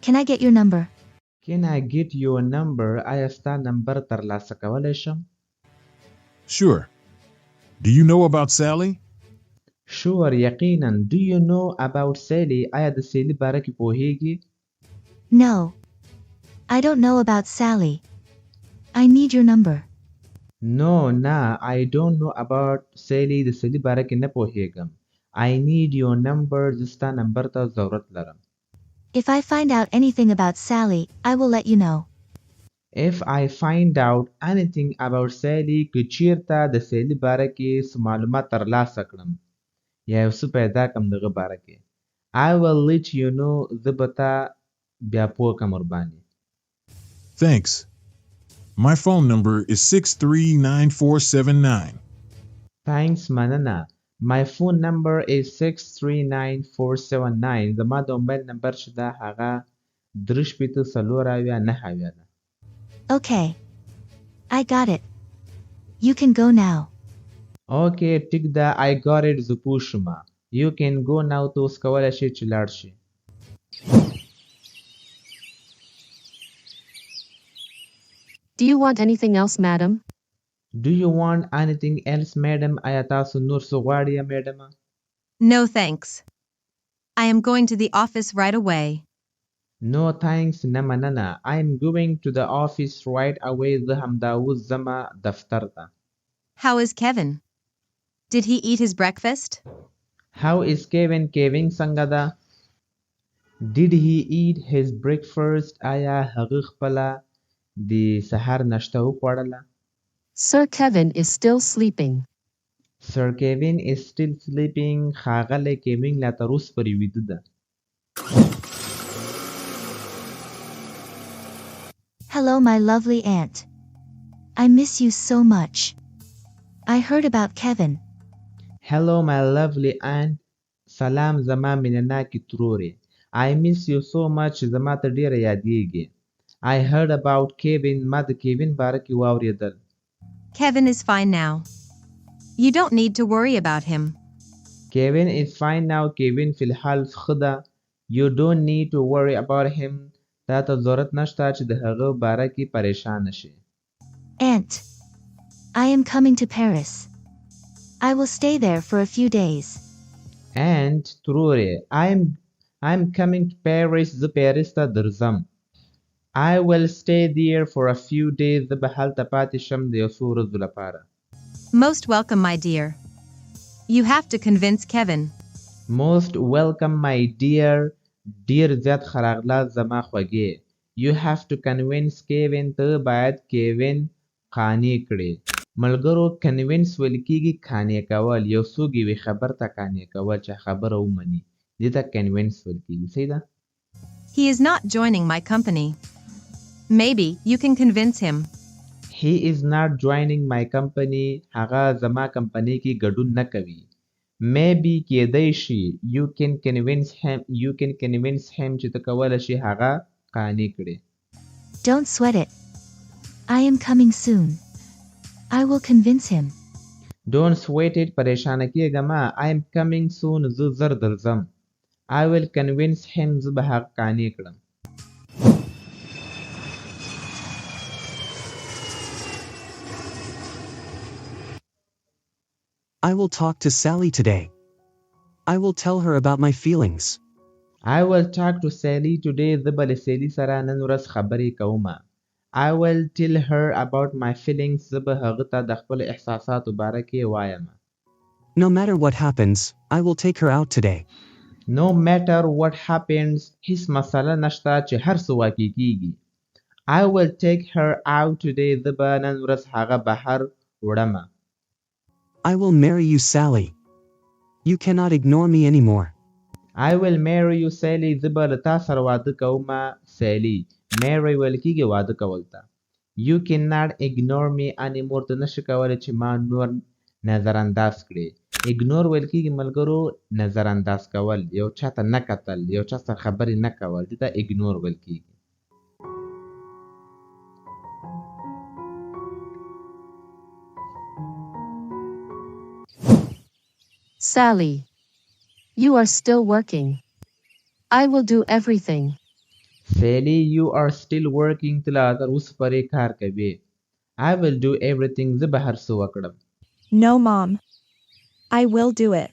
Can I get your number? Can I get your number? آیا ستا نمبر ترلاسه کولی شم؟ Sure. Do you know about Sally? Sure, یقینا. Do you know about Sally? آیا د سیلی باره کې پوهیږي؟ No. I don't know about Sally. I need your number. No, نه. I don't know about Sally. د سیلی باره کې نه پوهیږم. I need your number. زه ستا نمبر ته ضرورت لرم. If I find out anything about Sally, I will let you know. If I find out anything about Sally, که چیرته د سیلی باره کې څه معلومات ترلاسه کړم یا یو څه پیدا کړم دغه باره کې I will let you know. زه به تا بیا پوه کړم ورباندې. Thanks. My phone number is 639479. Thanks, مننه. My phone number is 639479. زما د موبایل نمبر چې ده هغه 38049 ده. Okay. I got it. You can go now. Okay, ټیک ده. I got it. زه پوه شومه. You can go now. ته اوس کولی شې چې لاړ شې. Do you want anything else, madam? Do you want anything else, madam? آیا تاسو نور څه غواړئ میډمه؟ No thanks. I am going to the office right away. No thanks. نه مننه. I am going to the office right away. زه همدا اوس ځمه دفتر ته. How is Kevin? Did he eat his breakfast? How is Kevin? Kevin څنګه ده؟ Did he eat his breakfast? آیا هغه خپله د سهار ناشته وخوړله؟ Sir Kevin is still sleeping. Sir Kevin is still sleeping. ښاغلی کیوین لا تر اوسه پورې ویده ده. Hello, my lovely aunt. I miss you so much. I heard about Kevin. Hello, my lovely aunt. سلام زما مینه‌ناکې ترورې. I miss you so much. زما ته ډېره یادېږي. I heard about Kevin. ما د کیوین باره کې واورېدل. Kevin is fine now. You don't need to worry about him. Kevin is fine now. Kevin فی الحال ښه ده. You don't need to worry about him. تا ته ضرورت نشته چې د هغه باره کې پریشانه شې. Aunt. I am coming to Paris. I will stay there for a few days. And ترورې I'm coming to Paris. زه پیرس ته درځم. I will stay there for a few days. زه به هلته پاتې شم د یو څو ورځو لپاره. Most welcome, my dear. You have to convince Kevin. Most welcome, my dear. ډیر زیات ښه راغلاست زما خوږې. You have to convince Kevin. ته باید کیوین قانع کړې. ملګرو کنوینس ویل کېږي قانع کول. یو څوک یوې خبر ته قانع کول چې خبره ومني. دې ته کنوینس ویل کېږي. صحیح ده؟ He is not joining my company. Maybe you can convince him. He is not joining my company. هغه زما کمپنۍ کې ګډون نه کوي. Maybe کېدی شي. You can convince him چې ته کولی شي هغه قانع کړې. Don't sweat it. I am coming soon. I will convince him. Don't sweat it. پریشانه کېږه مه. I am coming soon. زه زر درځم. I will convince him. زه به هغه قانع کړم. I will talk to Sally today. I will tell her about my feelings. I will talk to Sally today. زه به له سیلی سره نن ورځ خبرې کومه. I will tell her about my feelings. زه به هغه ته د خپل احساساتو باره کې وایم. No matter what happens, I will take her out today. No matter what happens. هیڅ مسله نشته چې هر څه واقع کیږي. I will take her out today. زه به نن ورځ هغه بهر وړمه. I will marry you, Sally. You cannot ignore me anymore. I will marry you, Sally. زه به له تا سره واده کومه. Sally. Marry ویل کېږي واده کول ته. You cannot ignore me anymore. ته نشې کولی چې ما نور نظر انداز کړې. Ignore ویل کېږي ملګرو نظر انداز کول. یو چا ته نه کتل. یو چا سره خبرې نه کول. دې ته ignore ویل کېږي. Sally. You are still working. I will do everything. سیلی you are still working ته لا تر اوسه پورې کار کوي. I will do everything زه به هر څه وکړم. No, Mom. I will do it.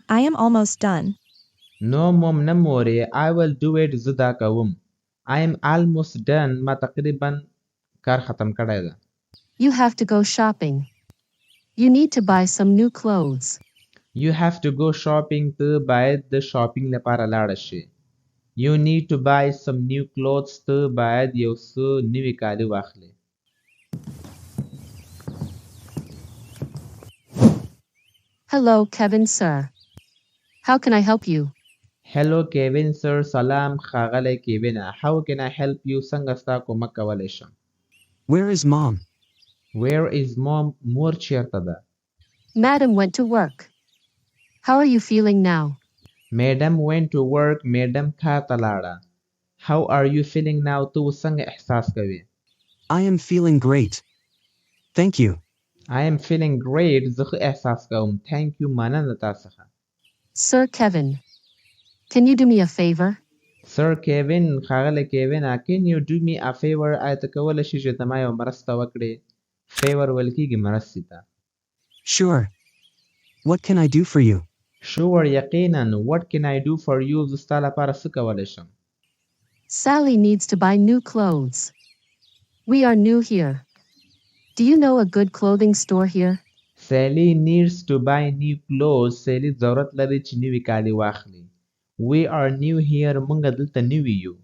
I am almost done. No mom نه مورې I will do it زه دا کوم. I am almost done ما تقریبا کار ختم کړی ده. You have to go shopping. You need to buy some new clothes. You have to go shopping ته باید د شاپینګ لپاره لاړه شي. You need to buy some new clothes ته باید یو څه نوي کالي واخلې. Hello, Kevin, sir. How can I help you? Hello Kevin sir سلام ښاغلی کیوین. How can I help you څنګه ستا کومک کولی شم؟ Where is Mom? Where is mom مور چیرته ده؟ Madam went to work. How are you feeling now? Madam went to work Madam کار ته لاړه. How are you feeling now ته اوس څنګه احساس کوې؟ I am feeling great. Thank you. I am feeling great زه ښه احساس کوم. Thank you مننه تا څخه. Sir Kevin, can you do me a favor? Sir Kevin ښاغلی کیوین can you do me a favor آیا ته کولی شې چې ته ما یو مرسته وکړې؟ favor ویل کېږي مرستې ته. Sure. What can I do for you? Sure یقینا what can I do for you زه ستا لپاره څه کولی شم؟ Sally needs to buy new clothes. We are new here. Do you know a good clothing store here? Sally needs to buy new clothes سیلی ضرورت لري چې نوي کالي واخلي. We are new here موږ دلته نوي یو.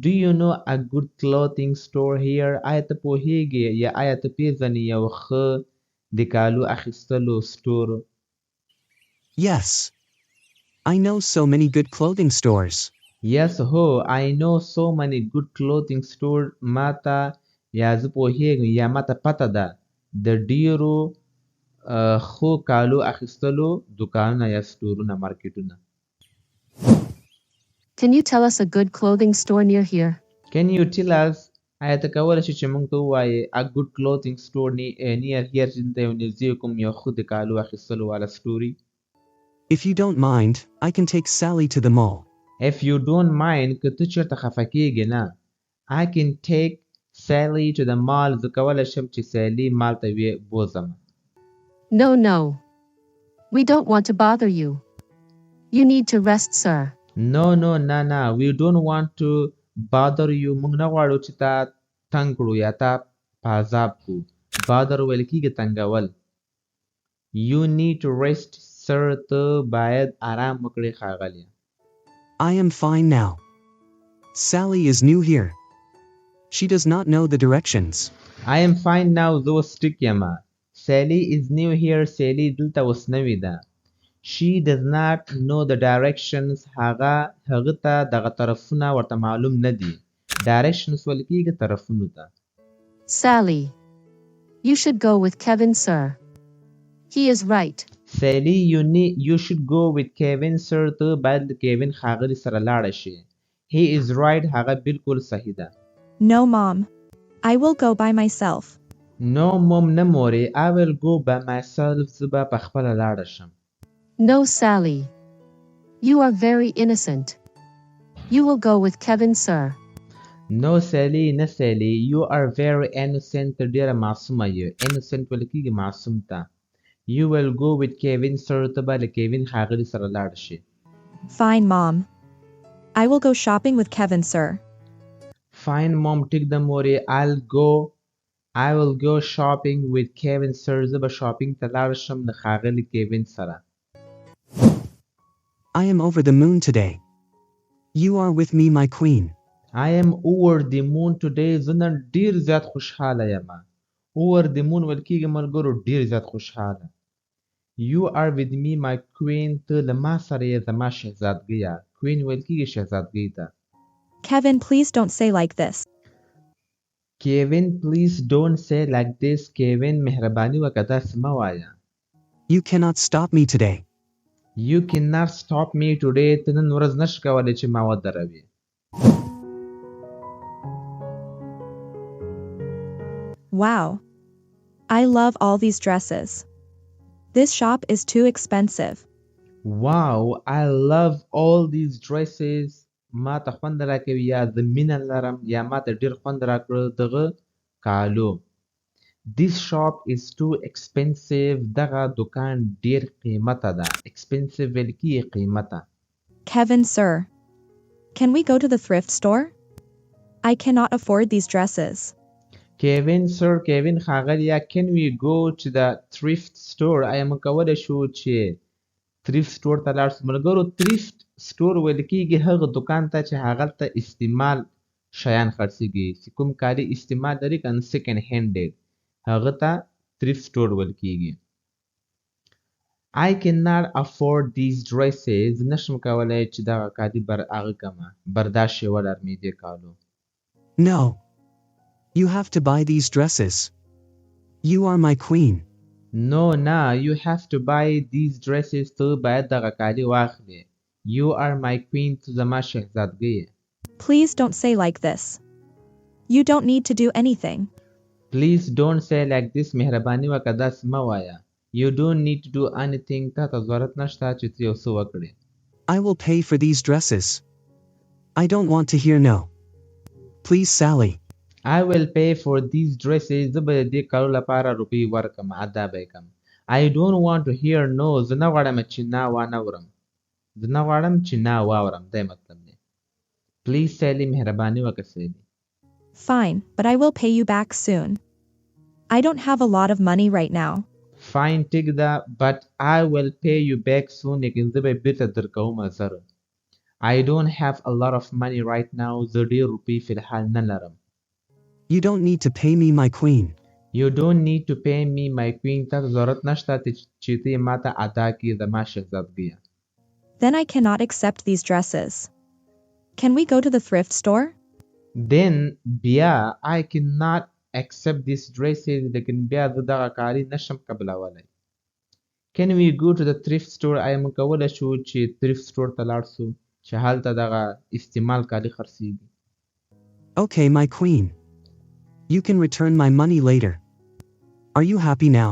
Do you know a good clothing store here آیا ته پوهیږې یا آیا ته پیژنې یو ښه د کالو اخیستلو سټور؟ Yes. I know so many good clothing stores. Yes هو I know so many good clothing store ما ته یا زه پوهیږم یا ما ته پته ده د ډیرو ښو کالو اخیستلو دوکانونه یا سټورونه مارکیټونه. Can you tell us a good clothing store near here? Can you tell us آیا ته کولی شې چې موږ ته ووایې a good clothing store near here چې دلته یو نږدې کوم یو ښه د کالو اخیستلو والا سټوري؟ If you don't mind, I can take Sally to the mall. If you don't mind که ته چېرته خفه کېږې نه I can take Sally to the mall زه کولی شم چې سیلي مال ته بوځم. No, no. We don't want to bother you. You need to rest, sir. No no نه we don't want to bother you موږ نه غواړو چې تا تنګ کړو یا تا په عذاب کړو. bother ویل کېږي تنګول. You need to rest sir ته باید آرام وکړې ښاغلیه. I am fine now. Sally is new here. She does not know the directions. I am fine now زه اوس ټیک یم. Sally is new here سیلي دلته اوس نوې ده. She does not know the directions هغه ته دغه طرفونه ورته معلوم نه دي. Directions ویل کېږي طرفونو ته. Sally, you should go with Kevin, sir. He is right. Sally you should go with Kevin sir ته باید د کیوین ښاغلي سره لاړه شي. He is right هغه بالکل صحیح ده. No, Mom. I will go by myself. No mom نه مورې I will go by myself زه به په خپله لاړه شم. No, Sally. You are very innocent. You will go with Kevin, sir. No Sally نه Sally you are very innocent ته ډېره معصومه یې. innocent ویل کېږي معصوم ته. You will go with Kevin sir ته به له کیوین ښاغلي سره لاړ شي. Fine, Mom. I will go shopping with Kevin, sir. Fine mom ټیک ده مورې I will go shopping with Kevin sir زه به شاپینګ ته لاړ شم د ښاغلي کیوین سره. I am over the moon today. You are with me, my queen. I am over the moon today زه نن ډېر زیات خوشحاله یم. over the moon ویل کېږي ملګرو ډېر زیات خوشحاله. You are with me my queen ته له ما سره یې زما شهزادګیه. queen ویل کېږي شهزادګۍ ته. Kevin, please don't say like this. Kevin please don't say like this Kevin مهرباني وکړه داسې مه وایه. You cannot stop me today. You cannot stop me today ته نن ورځ نشې کولی چې ما ودروې. Wow. I love all these dresses. This shop is too expensive. Wow, I love all these dresses. ما ته خوند راکوي یا زه مینه لرم یا ما ته ډېر خوند راکړه دغه کالو. This shop is too expensive. دغه دکان ډېر قیمته ده. expensive ویل کیږي قیمته. Kevin, sir. Can we go to the thrift store? I cannot afford these dresses. Kevin, sir, Kevin ښاغلیه can we go to the thrift store? آیا موږ کولی شو چې thrift store ته لاړ شو؟ ملګرو thrift store ویل کیږي هغه دکان ته چې هغلته استعمال شیان خرڅېږي چې کوم کالي استعمال لري که نه second handed هغه ته thrift store ویل کیږي. I cannot afford these dresses. نشم کولی چې دغه کالي هغه کمه برداشت یې ولرم دې کالو. No. You have to buy these dresses. You are my queen. No, you have to buy these dresses. ته باید دغه کالي واخلې. You are my queen. ته زما شهزادګۍ یې. Please don't say like this. You don't need to do anything. Please don't say like this. مهرباني وکړه داسې مه وایه. You don't need to do anything. تا ته ضرورت نشته چې ته یو څه وکړې. I will pay for these dresses. I don't want to hear no. Please, Sally. I will pay for these dresses. زه به د دې کالو لپاره روپۍ ورکړم ادا به یې کړم. I don't want to hear no. زه نه غواړم چې نه وانهورم. زه نه غواړم چې نه واورم. دا مطلب دی. Please Sally مهرباني وکړه Sally. Fine, but I will pay you back soon. I don't have a lot of money right now. Fine ټیک ده but I will pay you back soon. لیکن زه به بیرته درکوم زر. I don't have a lot of money right now. زه ډېر روپۍ فی الحال نه لرم. You don't need to pay me, my queen. You don't need to pay me, my queen. تا ته ضرورت نشته چې ته یې ماته ادا کړې زما شهزادګیه. Then I cannot accept these dresses. Can we go to the thrift store? Then بیا I cannot accept these dresses. لیکن بیا زه دغه کالي نشم قبلولی. Can we go to the thrift store? آیا موږ کولی شو چې thrift store ته لاړ شو چې هلته دغه استعمال کالي خرڅېږي. Okay, my queen. You can return my money later. Are you happy now?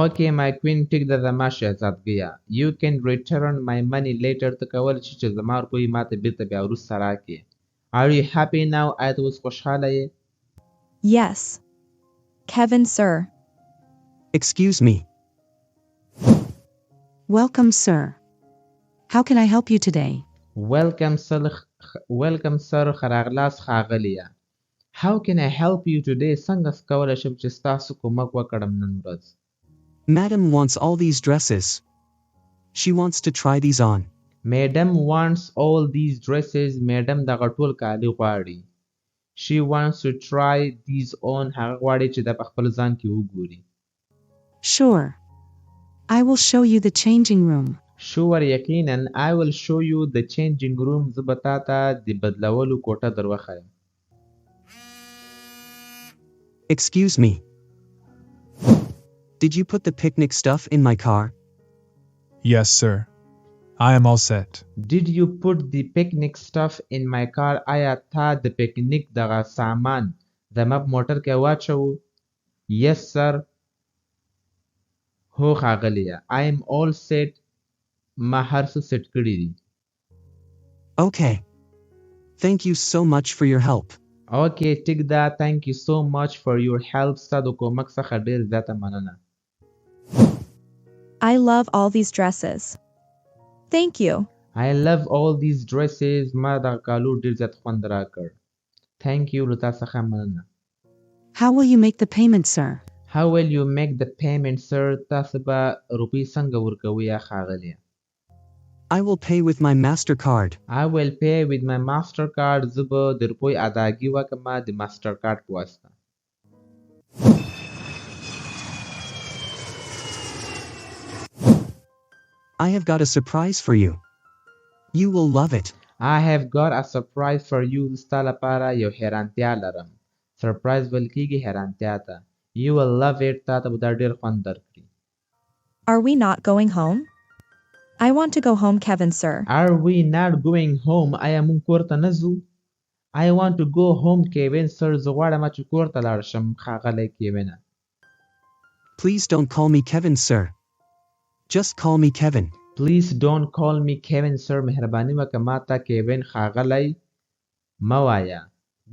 Okay, my queen ټیک ده زما شهزادګیه. You can return my money later. ته کولی شې چې زما روپۍ ماته بیرته بیا وروسته راکړې. Are you happy now? آیا ته اوس خوشحاله یې؟ Yes. Kevin, sir. Excuse me. Welcome, sir. How can I help you today? Welcome, sir. ښه راغلاست ښاغلیه. How can I help you today? څنګه کولی شم چې ستاسو کومک وکړم نن ورځ؟ Madam wants all these dresses. She wants to try these on. Madam wants all these dresses. Madam دغه ټول کالي غواړي. She wants to try these on. هغه غواړي چې دا په خپل ځان کې وګوري. Sure. I will show you the changing room. Sure یقینا. I will show you the changing room. زه به تا ته د بدلولو کوټه در وښیم. Excuse me. Did you put the picnic stuff in my car? Yes, sir. I am all set. Did you put the picnic stuff in my car? آیا تا د پکنیک دغه سامان زما په موټر کې واچوو؟ Yes, sir. هو ښاغلیه. I am all set. ما هر څه سیټ کړي دي. Okay. Thank you so much for your help. Okay, ټیک ده. Thank you so much for your help. ستا د کومک څخه ډېر زیاته مننه. I love all these dresses. Thank you. I love all these dresses. ما دغه کالو ډېر زیات خوند راکړ. Thank you له تا څخه مننه. How will you make the payment, sir? How will you make the payment, sir? تاسو به روپۍ څنګه ورکوئ یا ښاغلیه؟ I will pay with my MasterCard. I will pay with my MasterCard. زه به د روپۍ اداګي وکړم د MasterCard په واسطه. I have got a surprise for you. You will love it. I have got a surprise for you. ستا لپاره یو حیرانتیا لرم. Surprise ویل کیږي حیرانتیا ته. You will love it. تا ته به دا ډېر خوند درکړي. Are we not going home? I want to go home, Kevin, sir. Are we not going home? آیا موږ کور ته نه ځو؟ I want to go home, Kevin, sir. زه غواړم چې کور ته لاړ شم ښاغلی کیوینه. Please don't call me Kevin, sir. Just call me Kevin. Please don't call me Kevin sir. مهرباني وکړه ما ته کیوین ښاغلی مه وایه.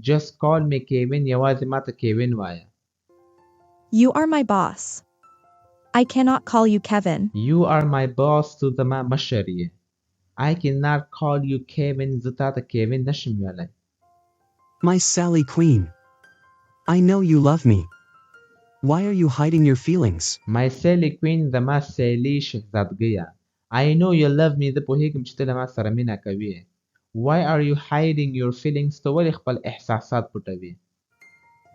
Just call me Kevin. یوازې ما ته کیوین وایه. You are my boss. I cannot call you Kevin. You are my boss. تو زما مشر یې. I cannot call you Kevin. زه تا ته کیوین نشم ویلی. My Sally Queen. I know you love me. Why are you hiding your feelings? My Sally Queen. زما سیلی شهزادګیه. I know you love me. زه پوهیږم چې ته له ما سره مینه کوې. Why are you hiding your feelings? ته ولې خپل احساسات پټوې؟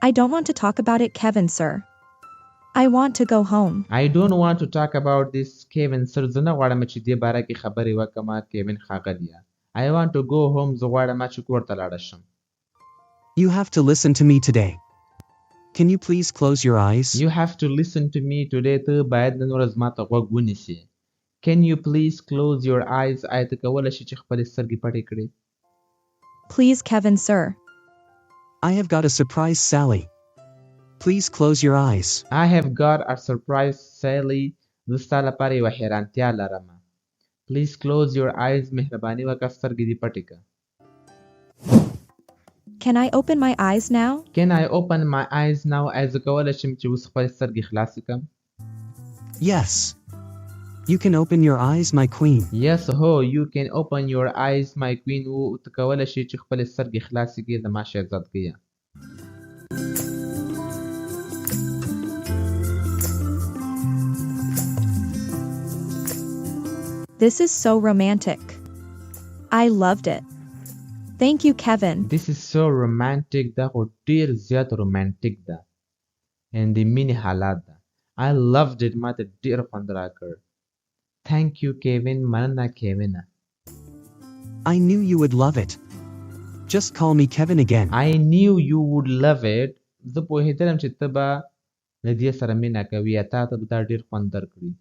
I don't want to talk about it, Kevin, sir. I want to go home. I don't want to talk about this, Kevin sir. زه نه غواړم چې دې باره کې خبرې وکړم کیوین ښاغلیه. I want to go home. زه غواړم چې کور ته لاړه شم. You have to listen to me today. Can you please close your eyes? You have to listen to me today. ته باید نن ورځ ما ته غوږ ونیسې. Can you please close your eyes? آیا ته کولی شې چې خپلې سترګې پټې کړې؟ Please, Kevin, sir. I have got a surprise, Sally. Please close your eyes. I have got a surprise, Sally. زه ستا لپاره یوه حیرانتیا لرم. Please close your eyes. مهرباني وکړه سترګې دې پټې کړه. Can I open my eyes now? Can I open my eyes now? آیا زه کولی شم چې اوس خپلې سترګې خلاصې کړم؟ Yes. You can open your eyes, my queen. Yes, ho, you can open your eyes, my queen. ته کولی شې چې خپلې سترګې خلاصې کړې زما شهزادګیه. This is so romantic. I loved it. Thank you, Kevin. This is so romantic. دا خو ډېر زیات رومانټیک ده. and د مینې حالات ده. I loved it. ما ته ډېر خوند راکړ. Thank you, Kevin. مننه کیوینه. I knew you would love it. Just call me Kevin again. I knew you would love it. زه پوهېدلم چې ته به له دې سره مینه کوې یا تا ته به دا ډېر خوند درکړي.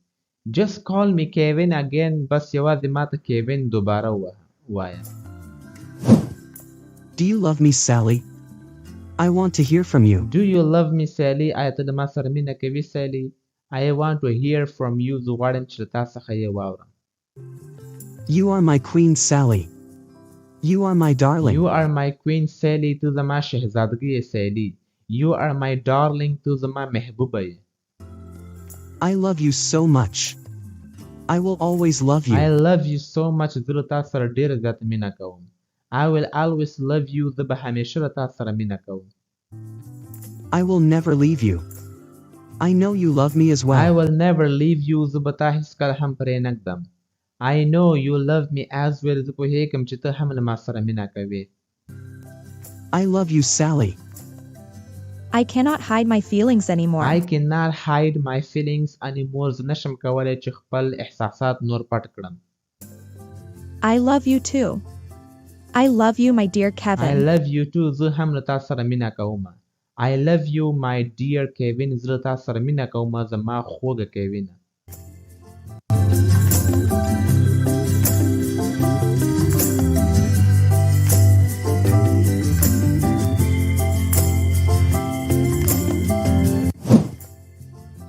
Just call me Kevin again. بس یوازې ما ته کیوین دوباره ووایه. Do you love me, Sally? I want to hear from you. Do you love me, Sally? آیا ته د ما سره مینه کوې Sally? I want to hear from you. زه غواړم چې له تا څخه یې واورم. You are my queen, Sally. You are my darling. You are my queen, Sally. تو زما شهزادګي یې Sally. You are my darling. تو زما محبوبه یې. I love you so much. I will always love you. I love you so much. زه له تا سره ډېره زیاته مینه کوم. I will always love you. زه به همیشه له تا سره مینه کوم. I will never leave you. I know you love me as well. I will never leave you. زه به تا هیڅکله هم پرې نه ږدم. I know you love me as well. زه پوهېږم چې ته هم له ما سره مینه کوې. I love you, Sally. I cannot hide my feelings anymore. I cannot hide my feelings anymore. زه نشم کولی چې خپل احساسات نور پټ کړم. I love you too. I love you, my dear Kevin. I love you too. زه هم له تا سره مینه کوم. I love you, my dear Kevin. زه له تا سره مینه کوم زما خوږه کیوینه.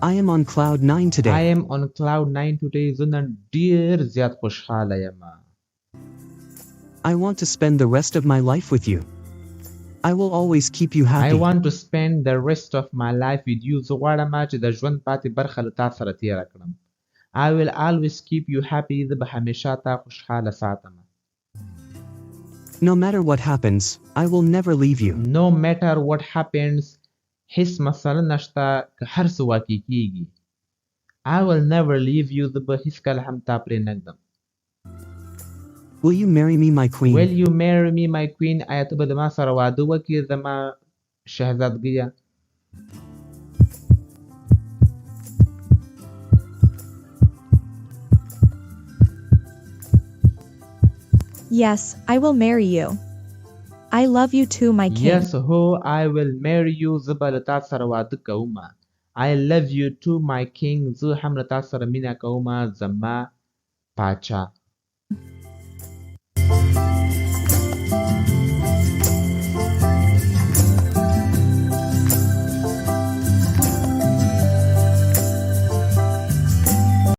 I am on cloud 9 today. I am on cloud 9 today. زه نن ډېر زیات خوشحاله یم. I want to spend the rest of my life with you. I will always keep you happy. I want to spend the rest of my life with you. زه غواړم چې د ژوند پاتې برخه له تا سره تېره کړم. I will always keep you happy. زه به همیشه تا خوشحاله ساتم. No matter what happens, I will never leave you. No matter what happens, هیڅ مسله نشته که هر څه واقع کیږي. I will never leave you. زه به هیڅکله هم تا پرې نه ږدم. Will you marry me, my queen? Will you marry me, my queen? آیا ته به د ما سره واده وکړې زما شهزادګیه؟ Yes, I will marry you. I love you too, my king. Yes, ho, I will marry you. زه به له تا سره واده کوم. I love you too, my king. زه هم له تا سره مینه کوم زما پاچا.